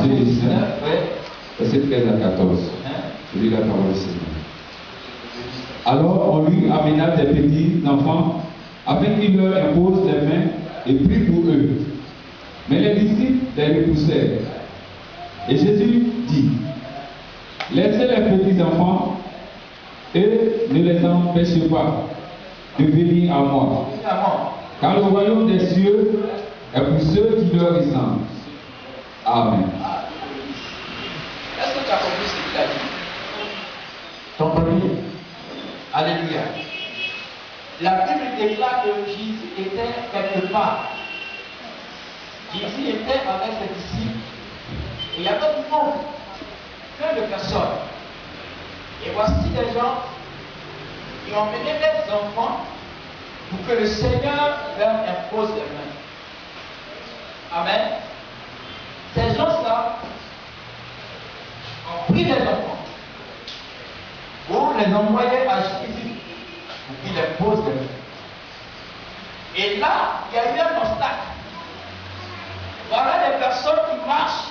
Matthieu 19, verset 13 à 14. Je lis la parole du Seigneur. Alors on lui amena des petits enfants afin qu'il leur impose les mains et prie pour eux. Mais les disciples les repoussèrent. Et Jésus dit, laissez les petits enfants et ne les empêchez pas de venir à moi. Car le royaume des cieux est pour ceux qui leur ressemblent. Amen. Est-ce que tu as compris ce qu'il a dit? Ton premier. Alléluia. La Bible déclare que Jésus était quelque part. Jésus était avec ses disciples. Et il y avait du monde, plein de personnes. Et voici des gens qui ont mené des enfants pour que le Seigneur leur impose les mains. Amen. Ces gens-là ont pris les enfants pour les envoyer à Jésus pour qu'il les pose les mains. Et là, il y a eu un obstacle. Voilà des personnes qui marchent,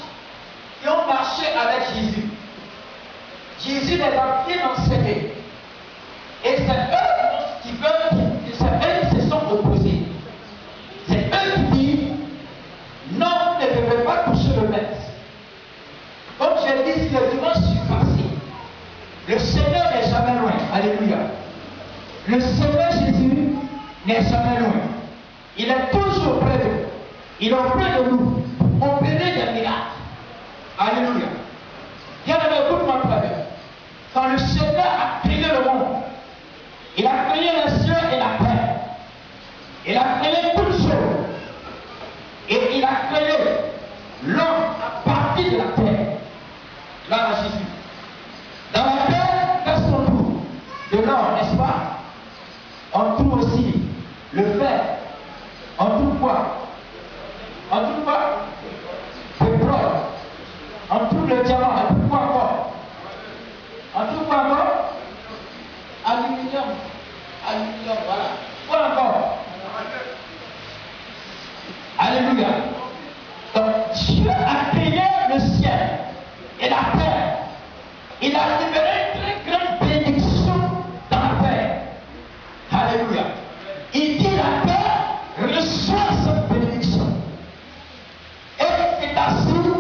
qui ont marché avec Jésus. Jésus les a bien enseignés. Et c'est eux qui veulent, c'est eux qui se sont opposés. C'est eux qui disent, non, vous ne devez pas toucher le maître. Comme j'ai dit, si le dimanche est passé, le Seigneur n'est jamais loin. Alléluia. Le Seigneur Jésus n'est jamais loin. Il est toujours près de nous. Il est auprès de nous. Opérer des miracles. Alléluia. Bien aimé, écoute-moi très bien. Quand le Seigneur a créé le monde, il a créé les cieux et la terre. Il a créé toutes choses. Et il a créé l'homme à partir de la terre. Là, à Jésus. Dans la terre, qu'est-ce qu'on trouve? De l'or, n'est-ce pas? On trouve aussi le fer. On trouve quoi? On trouve quoi? Pétrole. On trouve le diamant. On trouve quoi encore? On trouve quoi encore? Aluminium. Aluminium, voilà. Quoi encore? Alléluia. Donc Dieu a créé le ciel et la terre. Il a libéré une très grande bénédiction dans la terre. Alléluia. Il dit la terre reçoit cette bénédiction. Et c'est assis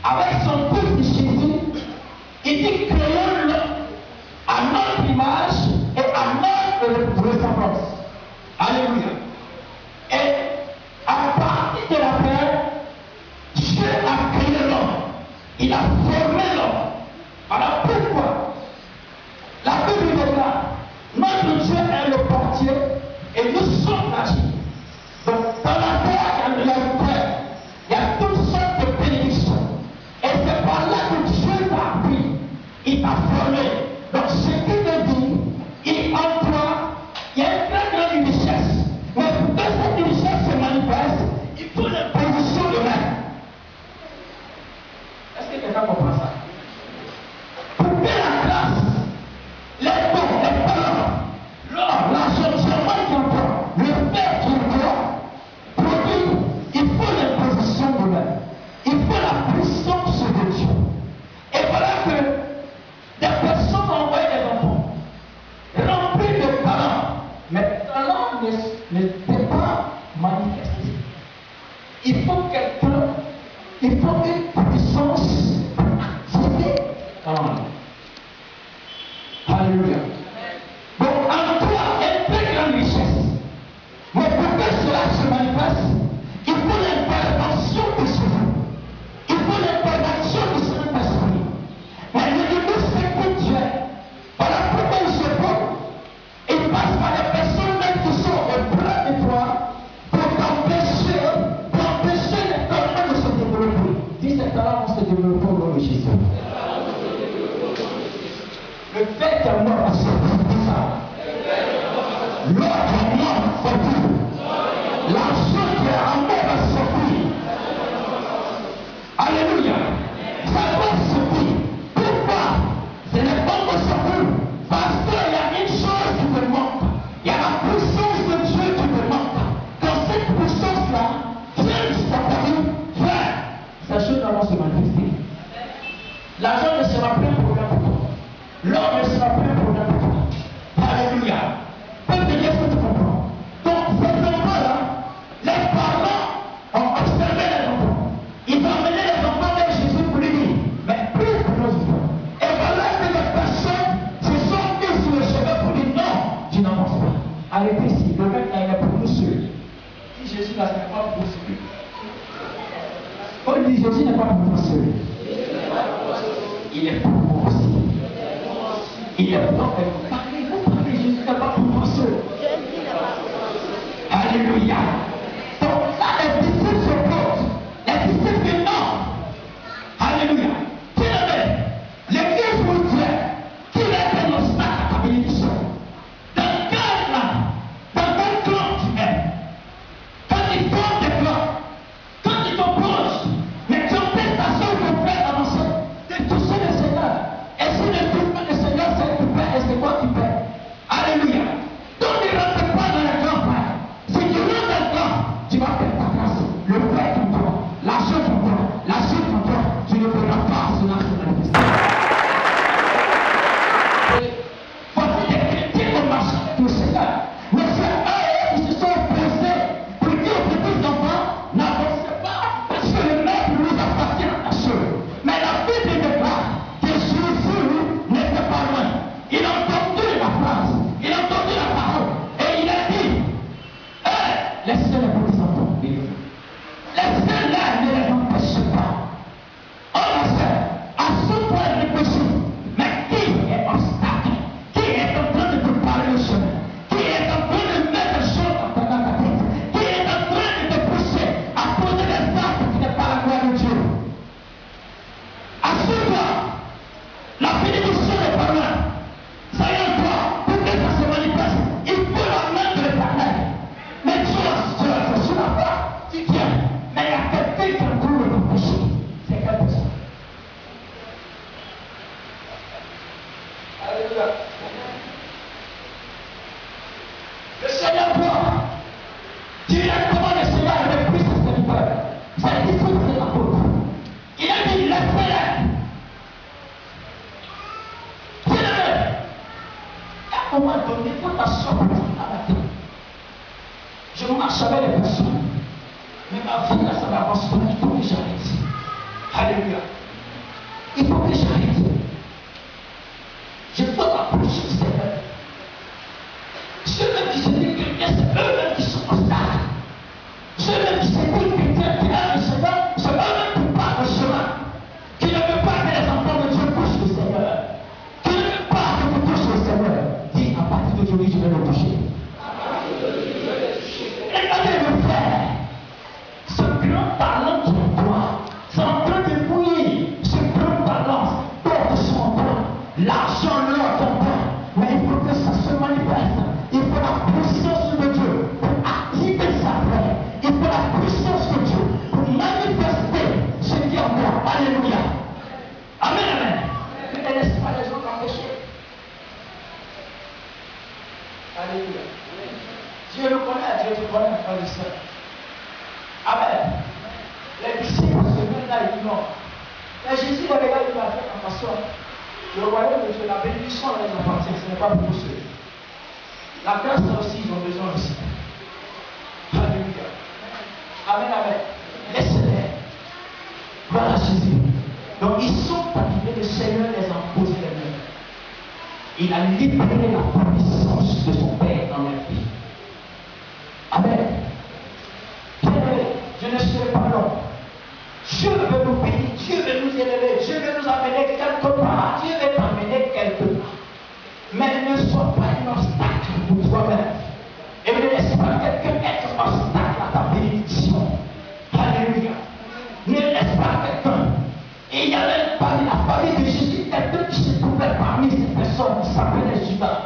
avec son fils Jésus. Il dit créons-le à notre image et à notre ressemblance. Alléluia. Et à partir de la terre, Dieu a créé l'homme. Il a formé l'homme. Alors pourquoi? La Bible déclare, notre Dieu est le portier et nous sommes magie. Donc dans la terre, il y a le terre. Il y a toutes sortes de bénédictions. Et c'est par là que Dieu t'a appris. Il t'a formé. Donc ce qu'il te dit, il emploie, il y a une très grande richesse. Mais pour que cette richesse se manifeste, il faut une position de main. Est-ce que quelqu'un comprend ça? Pour que la grâce, les dons, les talents, l'or, l'argent, qui entend, le fer qui entend, produit, il faut une position de main. Il faut la puissance de Dieu. Et voilà que des personnes ont envoyé des enfants, remplis de talents, mais le talent n'était pas manifesté. Il faut quelqu'un, il faut une puissance activée dans l'homme. Alléluia. Donc en toi, il y a une très grande richesse. Mais pour que cela se manifeste, il faut l'intervention de Jésus. Il faut l'intervention de Saint-Esprit. Mais le Dieu c'est que Dieu. Voilà pourquoi il se peut. Il passe par les personnes même qui sont auprès de toi pour t'empêcher les talents de se développer. Dis ces talents vont se développer au nom de Jésus. Le fait qu'un homme a sorti tout ça. L'autre homme a sorti. L'argent qui est en moi va sortir. Alléluia. Ça va sortir. Pourquoi? Ce n'est pas pour sortir. Parce qu'il y a une chose qui te manque. Il y a la puissance de Dieu qui te manque. Quand cette puissance-là vient de sa famille, frère, ces choses vont se manifester. L'argent ne sera plus un problème pour toi. L'or ne sera plus un problème pour toi. Alléluia. Peuple de Dieu, faut te comprendre. Donc, ces enfants-là, les parents ont observé les enfants. Ils ont amené les enfants vers Jésus pour lui dire, mais plus que nos enfants. Et voilà que les personnes se sont mises sur le chemin pour dire, non, je n'avance pas. Arrêtez ici, le mec là, il est pour nous seuls. Si Jésus là, ce n'est pas pour nous seuls. On dit, Jésus n'est pas pour nous seuls. Il est pour moi aussi. Il est pour vous parlez, Jésus n'est pas pour moi seul. Alléluia. Donc là, les disciples se posent. Les disciples disent non. Alléluia. L'église vous dit qu'il est un obstacle à ta bénédiction. Dans quel clan tu es? Quand ils font des plans, quand ils t'opposent, mais tu empêches ta soeur de faire avancer, de toucher le Seigneur. Et si ne touche pas le Seigneur, c'est tu perds, et c'est quoi qui perd? Alléluia. Donc ne rentre pas dans le grand frère. Si tu rentres dans le grand, tu vas perdre ta grâce. Le père pour toi, l'argent pour toi, la suite pour toi, tu ne pourras pas cela se manifester. Voici des chrétiens qui marchent avec le Seigneur. Mais c'est eux qui se sont opposés pour dire aux petits enfants, n'avancez pas, parce que le maître nous appartient à ceux. Mais la Bible déclare que Jésus n'était pas loin. Il a entendu la phrase, il a entendu la parole, et il a dit, laissez les petits enfants vivre. Laissez-les, ne les empêchez pas. Oh ma soeur, à ce point de péché, mais qui est obstacle? Qui est en train de te parler le chemin? Qui est en train de mettre des choses dans ta tête? Qui est en train de te pousser à poser des actes qui n'est pas la gloire de Dieu? Assure-toi, la bénédiction n'est pas loin. Soyons toi, pour que ça se manifeste, il faut la main de l'Éternel. Mais tu es sur la foi, tu tiens. Mais il y a quelqu'un qui est en train de t'empêcher. C'est quelle personne? Alléluia. Le Seigneur voit. Directement le Seigneur avait pris ses serviteurs. C'est disciples de l'apôtre. Il a dit, laissez-les. Tiens-le. À un moment donné, il faut t'asseoir à la tête. Je marche avec les personnes. Mais ma vie là, ça n'avance pas. Il faut que j'arrête. Alléluia. Il faut que j'arrête. Je dois m'approcher du Seigneur. Ceux-mêmes qui se disent chrétiens, c'est eux-mêmes qui sont obstacles. Ceux-mêmes qui se disent chrétiens, qui aiment le Seigneur, c'est eux-mêmes qui partent le chemin. Qui ne veulent pas que les enfants de Dieu touchent le Seigneur. Qui ne veulent pas que tu touches le Seigneur. Dis, à partir d'aujourd'hui, je vais le toucher. Regardez le frère. Ce grand talent qui est en toi, c'est en train de bouillir. Ce grand talent, d'autres sont en toi. L'argent, l'or en toi. Mais il faut que ça se manifeste. Il faut la puissance de Dieu pour activer sa paix. Il faut la puissance de Dieu pour manifester ce qui est en toi. Alléluia. Amen, amen. Ne laisse pas les autres empêcher. Alléluia. Dieu le connaît, Dieu te connaît, frère et sœur. Amen. Les disciples se mettent là, ils disent non. Mais Jésus les regarde, il a fait en façon. Le royaume de Dieu, la bénédiction les appartient, ce n'est pas pour tous ceux. La grâce aussi, ils ont besoin aussi. Alléluia. Amen, amen. Laissez-les. Voilà Jésus. Donc ils sont arrivés, le Seigneur les a posé les mains. Il a libéré la puissance de son Père dans leur vie. Amen. Bien-aimé, je ne serai pas long. Dieu veut nous bénir, Dieu veut nous élever, Dieu veut nous amener quelque part, Dieu veut t'amener quelque part. Mais ne sois pas un obstacle pour toi-même. Et ne laisse pas quelqu'un être obstacle à ta bénédiction. Alléluia. Ne laisse pas quelqu'un. Et il y avait parmi la famille de Jésus quelqu'un qui se trouvait parmi ces personnes qui s'appelait Judas.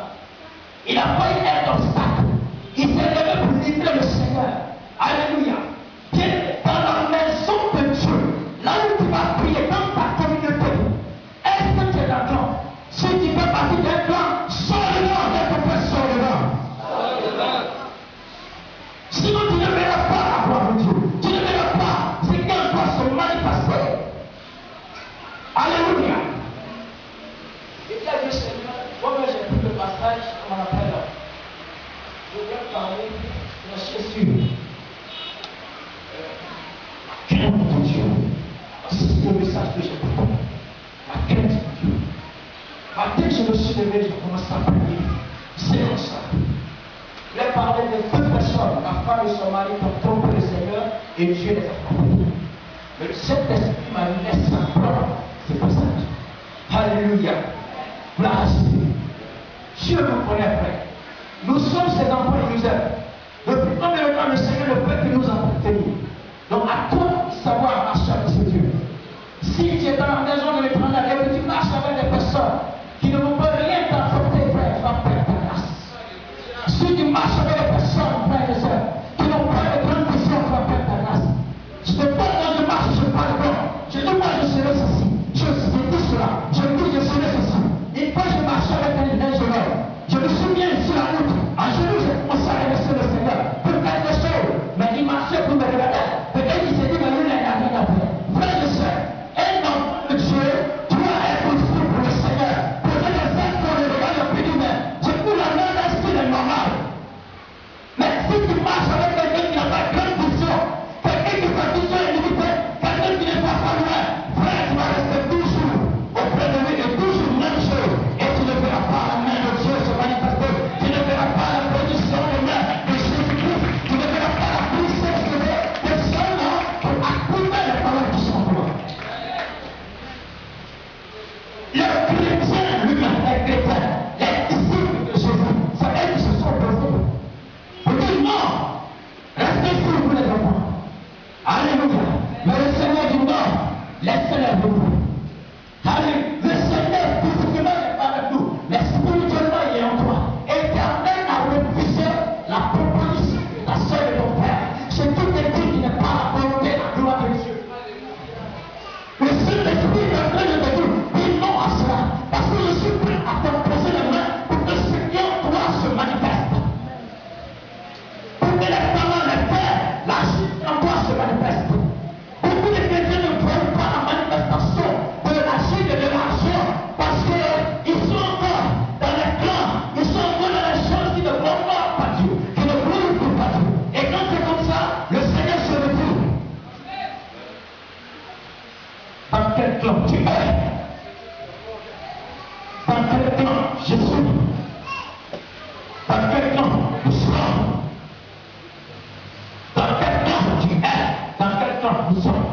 Il a failli être obstacle. Il s'est levé pour livrer le Seigneur. Alléluia. Dans la maison de Dieu, là où tu vas prier dans ta communauté, est-ce que tu es d'accord? Si tu fais partie d'un clan, sors-le-moi, quelque part, sors-le-moi. Sinon, tu ne verras pas la gloire de Dieu. Tu ne verras pas ce qu'un doit se manifester. Alléluia. message que j'ai pris. La crainte de Dieu. Dès que je me suis levé, j'ai commencé à prier. C'est comme ça. Il a parlé de deux personnes, la femme et son mari, qui ont trompé le Seigneur et Dieu les a trompés. Mais le Saint-Esprit m'a mis simplement. C'est pour ça. Alléluia. Gloire à Dieu. Dieu nous connaît, frère. Nous sommes ses enfants et nous aime. Depuis combien de temps le Seigneur ne peut que nous entretenir? Donc à toi de savoir marcher avec ce Dieu. Si tu es dans la maison de l'Éternel et que tu marches avec des personnes qui ne vont pas rien t'apporter, frère, tu vas perdre ta grâce. Si tu marches avec des personnes, frère et soeur, qui n'ont pas de grande vision, tu vas perdre ta grâce. Je ne sais pas quand je marche, je parle bon. Je dis moi je serai ceci. Je dis cela. Je dis je serai ceci. Une fois je marchais avec un ingénieur. Je me souviens sur la route. En genoux, j'ai commencé à remercier le Seigneur pour quelque chose. Mais il marchait pour me regarder. Peut-être qu'il s'est dit, mais lui, il n'a rien à faire. Frère et soeur, un enfant de Dieu doit être aussi pour le Seigneur. Peut-être que ça, pour le regard de plus mais c'est pour la même est-ce qu'il est normal. Mais si tu marches avec quelqu'un qui n'a pas de grande vision, quelqu'un qui sa vision est limitée, quelqu'un qui n'est pas loin, frère, tu vas rester toujours auprès de lui et toujours même chose. Et tu ne verras pas la main de Dieu se manifester. Tu ne verras pas la bénédiction de main de Jésus-Christ. Tu ne verras pas la puissance de Dieu. Et seulement pour accomplir la parole du Saint-Esprit. Le chrétien lui-même est chrétien. Les disciples de Jésus, c'est eux qui se sont posés. Pour dire non, restez ici vous les enfants. Alléluia. Mais le Seigneur dit non, laissez-les vous. Alléluia. Le Seigneur physiquement n'est pas avec nous, mais spirituellement il est en toi. Éternel a refusé la proposition de ta soeur et de ton frère. C'est tout est dit qui n'est pas la volonté, la gloire de Dieu. Le Saint-Esprit est en train de te dire, dis non à cela, parce que je suis prêt à te poser les mains pour que le Seigneur toi se manifeste. Pour que les parents, les pères, la justice en toi se manifeste. Beaucoup de chrétiens ne voient pas la manifestation de la chute et de l'argent parce qu'ils sont encore dans les clans, ils sont encore dans les choses qui ne glorifient pas Dieu, qui ne glorifient pas Dieu. Et quand c'est comme ça, le Seigneur se retrouve. Dans quel clan tu es? Dans quel clan je suis? Dans quel clan nous sommes? Dans quel clan tu es? Dans quel clan nous sommes?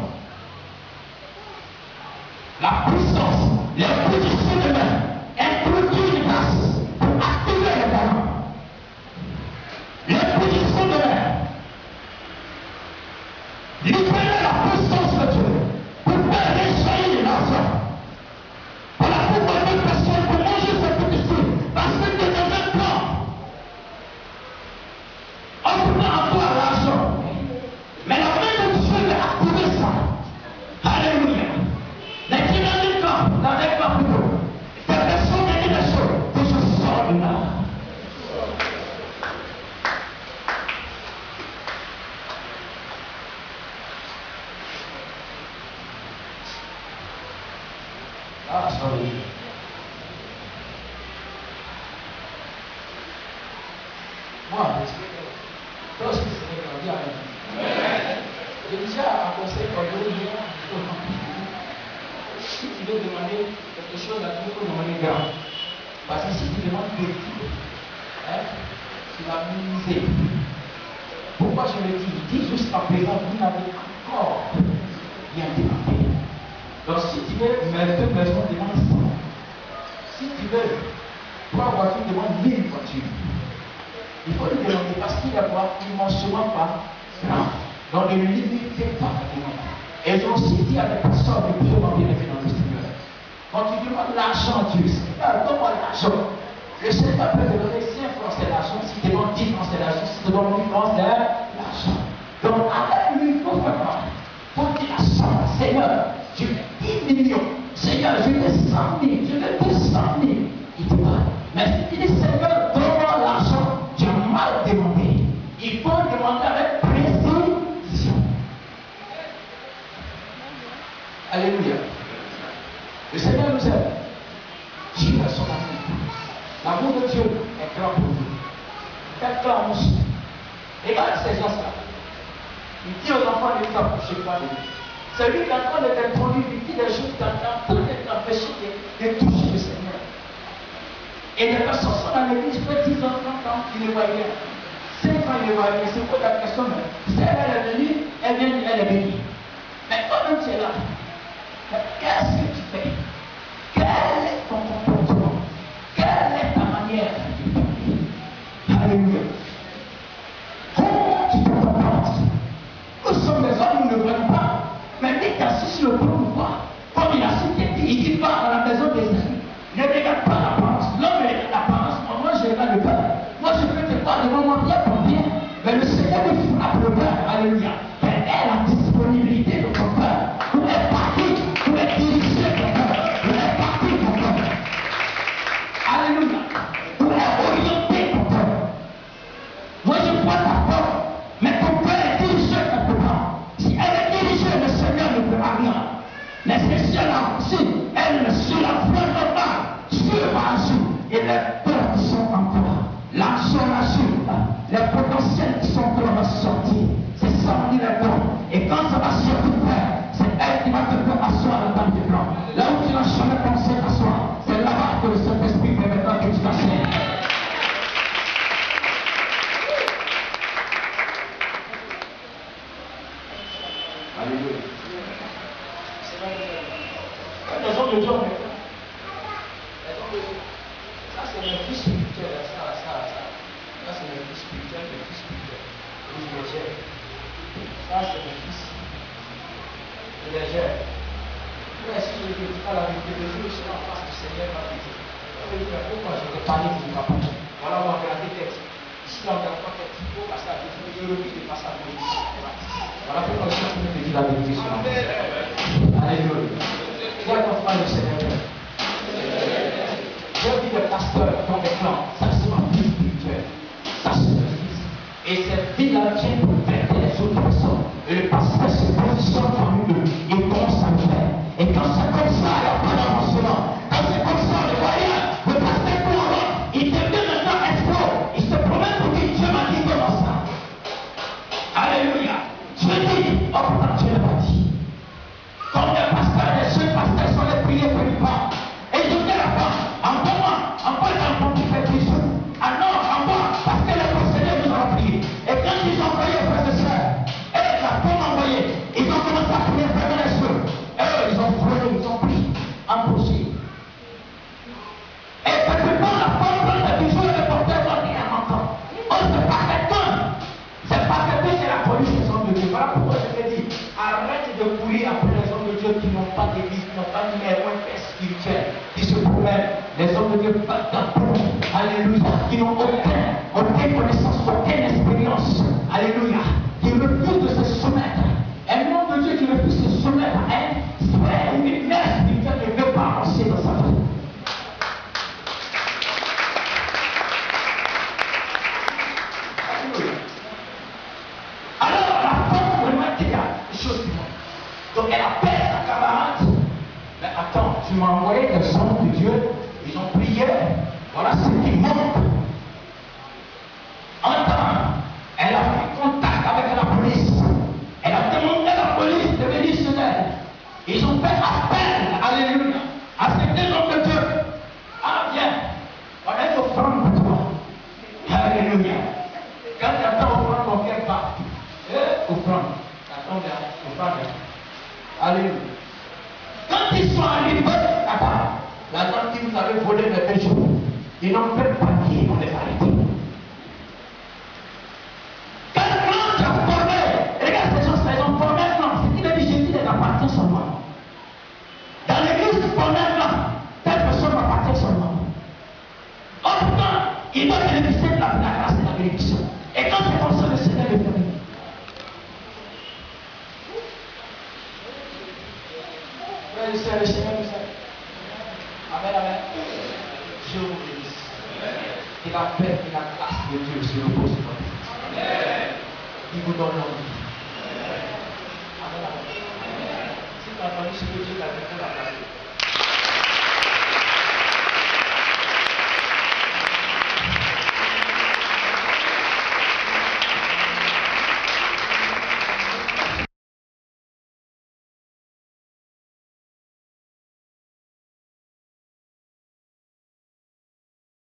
La puissance, les positions de main, introduit une grâce pour activer les talents. Les positions de main, libérer la puissance de Dieu pour faire réjaillir l'argent. Voilà pourquoi deux personnes pour manger cette petite parce que tu es dans un plan. On prend en toi l'argent. Mais la main de Dieu va activer ça. Alléluia. Mais tu es dans un camp plutôt. Cette personne a dit des choses que je sors de là. Ah, sorry. Moi, toi aussi, c'est grandi avec nous. J'ai déjà un conseil pour vous. Si tu veux demander quelque chose à Dieu, il faut demander grand. Parce que si tu demandes petit, tu vas minimiser. Pourquoi je le dis? Il dit jusqu'à présent, vous n'avez encore rien demandé. Donc si tu veux, mais deux personnes demandent 100. Si tu veux 3 voitures, demande 1000 voitures. Il faut lui demander parce qu'il a quoi immensément pas grand. Donc ne limitez pas la demande. Et j'ai aussi dit à des personnes de Dieu dans le Seigneur. Quand tu demandes l'argent à Dieu, Seigneur, donne-moi l'argent. Le Seigneur peut te donner 5 francs, c'est l'argent. Si tu demandes 10 francs, c'est l'argent. Si tu demandes 1000 francs, c'est l'argent. Donc avec lui, il faut faire quoi? Il faut dire à ça, Seigneur, je veux 10 millions. Seigneur, je veux 100 000. Je veux 200 000. Il te donne. Mais si tu dis, Seigneur, donne-moi l'argent, tu as mal demandé. Il faut demander avec précision. Alléluia. Le Seigneur nous aime. Dieu a son amour. L'amour de Dieu est grand pour nous. Quel clan nous sommes? Regarde ces gens-là. Il dit aux enfants de temps, je ne sais pas. Celui qui est en train d'être produit, qui dit des choses qui est en train d'être empêché de toucher le Seigneur. Et des personnes sont dans l'église, peut 10 ans, 30 ans, qui ne voient rien. 5 ans, ils ne voient rien. C'est quoi la personne? Si elle est venue, elle vient, elle est bénie. Mais toi-même, tu es là. Mais qu'est-ce que tu fais? Quel est ton comportement? Quelle est ta manière de parler? Alléluia. Comment tu te comportes? Nous sommes des hommes, nous ne voyons pas. Mais dès qu'il assis sur le trône, comme il a cité, il dit pas dans la maison des amis. Ne regarde pas l'apparence. L'homme regarde l'apparence. Moi, je regarde le cœur. Moi, je peux te voir devant moi bien pour bien. Mais le Seigneur me frappe le cœur. Alléluia. Quelle est la disponibilité de ton cœur? Où est parti? Où est dirigé ton cœur? Où est parti ton cœur? Alléluia. Où est orienté ton cœur? Moi, je vois ta porte. Mais ton cœur est dirigé quelque part. Si elle est dirigée, le Seigneur ne fera rien. Mais c'est cela, si elle ne se la fait pas, Dieu va agir. Et les peurs qui sont encore, l'argent agit, les potentiels qui sont encore ressortis, c'est ça on dit les dons. Et quand ça va surtout faire, c'est elle qui va te faire asseoir dans le blanc. Là où tu n'as jamais pensé t'asseoir, c'est là-bas que le Saint-Esprit fait maintenant que tu t'assieds. Alléluia. Les hommes de Dieu, ça c'est le vie spirituel, ça c'est le vie spirituel, légère. Ça c'est le fils légère. Mais si je ne dis pas la vérité, le jour où je serai en face du Seigneur, va me dire, pourquoi je te parlais de ta parole? Voilà, on va regarder texte. Ici, on ne regarde pas texte, il faut passer à Jésus, je refuse de passer à Jésus. Voilà pourquoi je suis en train de te dire la vérité sur la terre. Alléluia. Dis à ton frère le Seigneur. J'ai vu des pasteurs dans des clans, ça c'est ma vie spirituelle. Ça c'est le fils. Et cette vie-là tient pour traiter les autres personnes. Et le pasteur se positionne parmi eux. Il commence à le faire. Et quand c'est comme ça, il n'y a pas d'avancement. Quand c'est comme ça, on ne voit rien. Le pasteur pour il devient maintenant expert. Il se promène pour dire Dieu m'a dit comment ça. Alléluia. Dieu dit, oh pourtant Dieu n'a pas dit. Comme les pasteurs, les jeunes pasteurs sont les prières pour les pas. Et je dis la femme, en bas, qui fait Christ. Ah non, en bas, parce que les procédés nous ont prié. Et quand ils ont envoyé frères et sœurs, et la femme envoyée, ils ont commencé à prier frères et sœurs. Eux, ils ont frôlé, ils ont pris, embauché. Et effectivement, la femme prend le bijou et le porteur doit dire encore. Oh, c'est pas quelqu'un. C'est pas quelqu'un, c'est la police des hommes de Dieu. Voilà pourquoi je te dis, arrête de courir après les hommes de Dieu qui n'ont pas d'église, qui n'ont pas de numéro spirituel, qui se promènent. Les hommes de Dieu pas d'apport. Alléluia. Qui n'ont aucune connaissance, aucune expérience. Alléluia. Qui refusent de se soumettre. Un homme de Dieu qui refuse de se soumettre à elle, c'est une mère spirituelle qui ne veut pas avancer dans sa vie. Alors, la femme vraiment dit des choses qui vont. Donc, elle appelle sa camarade. Mais attends, tu m'as envoyé des hommes de Dieu, ils ont prié, voilà ce qui manque. Attends, elle a pris contact avec la police. Elle a demandé à la police de venir sur elle. Ils ont fait appel, alléluia, à ces deux hommes de Dieu. Ah, viens, on a une offrande pour toi. Alléluia. Quand tu attends offrande, mon cœur part. Offrande. Attends, offrande. Alléluia. Quand ils sont arrivés là-bas, la dame dit, vous avez volé mes bijoux. Ils n'ont même pas dit, on les a arrêtés. Quand tu as formé, regarde ces gens-là, ils ont formé un homme. C'est qu'il a dit, Jésus les appartient seulement. Dans l'église, tu formé un homme. Telle personne m'appartient seulement. Or, pourtant, il doit bénéficier de la grâce et de la bénédiction. Et quand c'est comme ça, le Seigneur le fait. Le Seigneur nous aide. Amen, amen. Je vous bénisse. Et la paix et la grâce de Dieu se repose sur vous. Il vous donne l'envie. Amen, amen. Si tu as entendu ce que Dieu t'a dit pour la grâce,